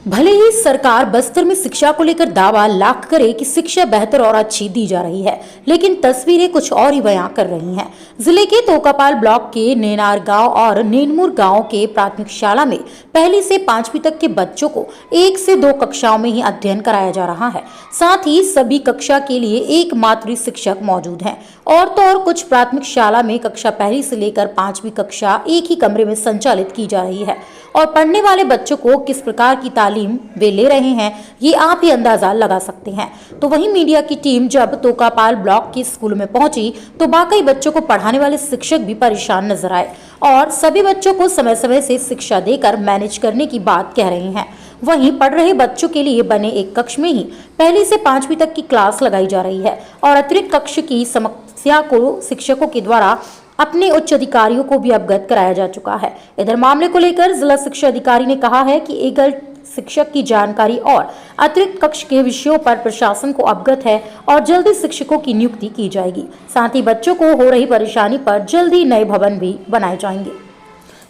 भले ही सरकार बस्तर में शिक्षा को लेकर दावा लाख करे कि शिक्षा बेहतर और अच्छी दी जा रही है, लेकिन तस्वीरें कुछ और ही बयां कर रही हैं। जिले के तोकापाल ब्लॉक के नेनार गांव और नेनमुर गांव के प्राथमिक शाला में पहली से 5वीं तक के बच्चों को 1 से 2 कक्षाओं में ही अध्ययन कराया जा रहा है। साथ ही सभी कक्षा के लिए एक मातृ शिक्षक मौजूद हैं। और तो और कुछ प्राथमिक शाला में कक्षा पहली से लेकर 5वीं कक्षा एक ही कमरे में संचालित की जा रही है और पढ़ने वाले बच्चों को किस प्रकार की तालीम वे ले रहे हैं, ये आप ही अंदाजा लगा सकते हैं। तो वहीं मीडिया की टीम जब तोकापाल ब्लॉक के स्कूल में पहुंची तो वाकई बच्चों को पढ़ाने वाले शिक्षक भी परेशान नजर आए और सभी बच्चों को समय समय से शिक्षा देकर मैनेज करने की बात कह रहे हैं। वहीं पढ़ रहे बच्चों के लिए बने एक कक्ष में ही पहली से 5वीं तक की क्लास लगाई जा रही है और अतिरिक्त कक्ष की समस्या को शिक्षकों के द्वारा अपने उच्च अधिकारियों को भी अवगत कराया जा चुका है। इधर मामले को लेकर जिला शिक्षा अधिकारी ने कहा है कि एकल शिक्षक की जानकारी और अतिरिक्त कक्ष के विषयों पर प्रशासन को अवगत है और जल्दी शिक्षकों की नियुक्ति की जाएगी। साथ ही बच्चों को हो रही परेशानी पर जल्दी नए भवन भी बनाए जाएंगे।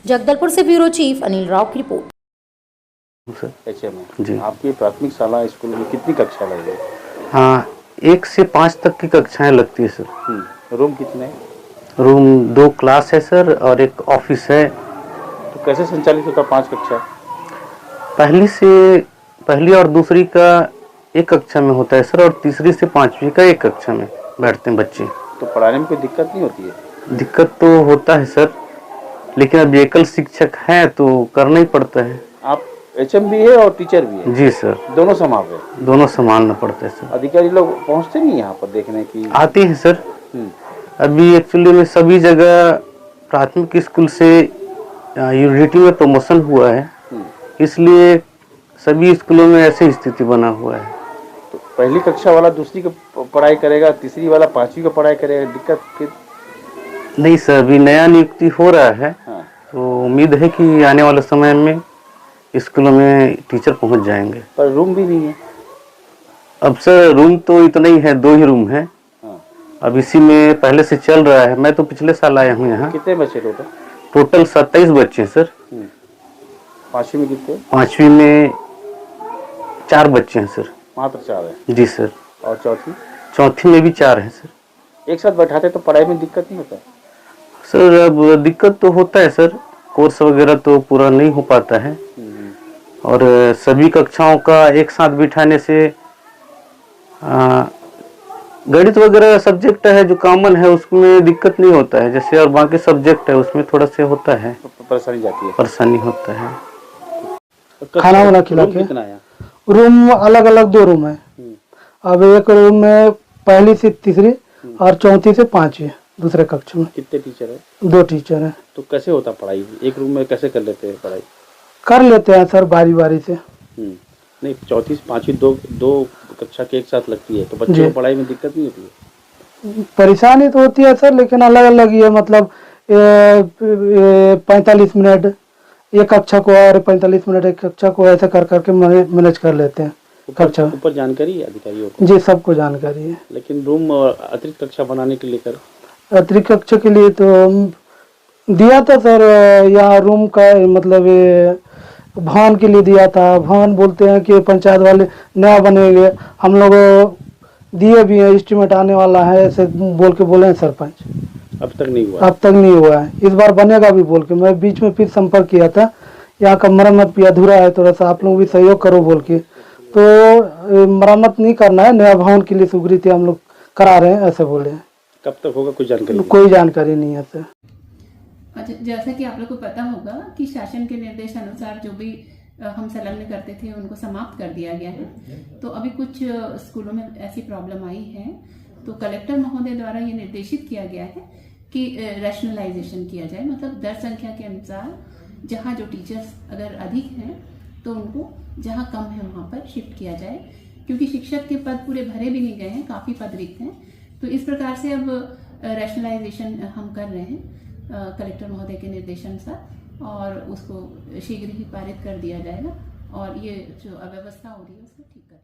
जगदलपुर से ब्यूरो चीफ अनिल राव की रिपोर्ट। जी, आपकी प्राथमिक शाला स्कूल में कितनी कक्षा लगी? हाँ, 1 से 5 तक की कक्षाएं लगती है सर। रूम कितने? रूम 2 क्लास है सर और एक ऑफिस है। तो कैसे संचालित होता 5 कक्षा? पहली और दूसरी का एक कक्षा में होता है सर और तीसरी से 5वीं का एक कक्षा में बैठते हैं बच्चे। तो पढ़ाने में कोई दिक्कत नहीं होती है? दिक्कत तो होता है सर, लेकिन अब एकल शिक्षक है तो करना ही पड़ता है। आप HM भी है और टीचर भी है? जी सर, दोनों संभाल रहे? दोनों संभालना पड़ता है सर। अधिकारी लोग पहुँचते नहीं यहाँ पर देखने की? आते हैं सर। अभी एक्चुअली में सभी जगह प्राथमिक स्कूल से यूनिटी में प्रमोशन हुआ है, इसलिए सभी स्कूलों में ऐसी स्थिति बना हुआ है। तो पहली कक्षा वाला दूसरी की पढ़ाई करेगा, तीसरी वाला 5वीं का पढ़ाई करेगा, दिक्कत फिर? नहीं सर, अभी नया नियुक्ति हो रहा है। तो उम्मीद है कि आने वाले समय में स्कूलों में टीचर पहुंच जाएंगे। पर रूम भी नहीं है? अब सर रूम तो इतना ही है, 2 ही रूम है। अब इसी में पहले से चल रहा है। मैं तो पिछले साल आया हूँ यहाँ। कितने बच्चे टोटल? टोटल 27 बच्चे हैं सर। 5वीं में कितने? 5वीं में 4 बच्चे हैं सर। मात्र 4 है? जी सर। और चौथी? चौथी में भी 4 हैं सर। एक साथ बैठाते तो पढ़ाई में दिक्कत नहीं होता? सर अब दिक्कत तो होता है सर, कोर्स वगैरह तो पूरा नहीं हो पाता है और सभी कक्षाओं का एक साथ बिठाने से गणित वगैरह सब्जेक्ट है जो कॉमन है उसमें दिक्कत नहीं होता है, जैसे और बाकी सब्जेक्ट है उसमें थोड़ा से होता है, परेशानी जाती है, परेशानी होता है। खाना वाला खिला के कितना है? रूम अलग अलग 2 रूम है। अब एक रूम में पहली से तीसरी और चौथी से 5वीं दूसरे कक्ष में। कितने टीचर है? 2 टीचर है। तो कैसे होता पढ़ाई? एक रूम में कैसे कर लेते हैं पढ़ाई? कर लेते हैं सर बारी बारी से। नहीं, चौथी से 5वीं दो कक्षा के एक साथ लगती है तो बच्चों को पढ़ाई में दिक्कत नहीं होती है? परेशानी तो होती है सर, लेकिन अलग अलग ही है। मतलब 45 मिनट एक कक्षा को और 45 मिनट एक कक्षा को, ऐसे कर करके मैनेज कर लेते हैं कक्षा। ऊपर जानकारी है अधिकारियों को? जी, सबको जानकारी है। लेकिन रूम अतिरिक्त कक्षा बनाने के लिए अतिरिक्त कक्षा के लिए तो दिया था सर, यहाँ रूम का मतलब भवन के लिए दिया था। भवन बोलते हैं कि पंचायत वाले नया बनेंगे, हम लोग दिए भी हैं, एस्टीमेट आने वाला है, ऐसे बोल के बोले हैं सरपंच। अब तक नहीं हुआ? अब तक नहीं हुआ है, इस बार बनेगा भी बोल के। मैं बीच में फिर संपर्क किया था, यहाँ का मरम्मत भी अधूरा है, थोड़ा सा आप लोग भी सहयोग करो बोल के। तो मरम्मत नहीं करना है, नया भवन के लिए स्वीकृति हम लोग करा रहे हैं, ऐसे बोले हैं। कब तक होगा कोई जानकारी? कोई जानकारी नहीं है सर। अच्छा, जैसा कि आप लोग को पता होगा कि शासन के निर्देश अनुसार जो भी हम संलग्न करते थे उनको समाप्त कर दिया गया है। तो अभी कुछ स्कूलों में ऐसी प्रॉब्लम आई है, तो कलेक्टर महोदय द्वारा ये निर्देशित किया गया है कि रैशनलाइजेशन किया जाए। मतलब दर संख्या के अनुसार जहाँ जो टीचर्स अगर अधिक हैं तो उनको जहाँ कम है वहाँ पर शिफ्ट किया जाए, क्योंकि शिक्षक के पद पूरे भरे भी नहीं गए हैं, काफ़ी पद रिक्त हैं। तो इस प्रकार से अब रैशनलाइजेशन हम कर रहे हैं कलेक्टर महोदय के निर्देशानुसार, और उसको शीघ्र ही पारित कर दिया जाएगा और ये जो अव्यवस्था हो रही है उसको ठीक कर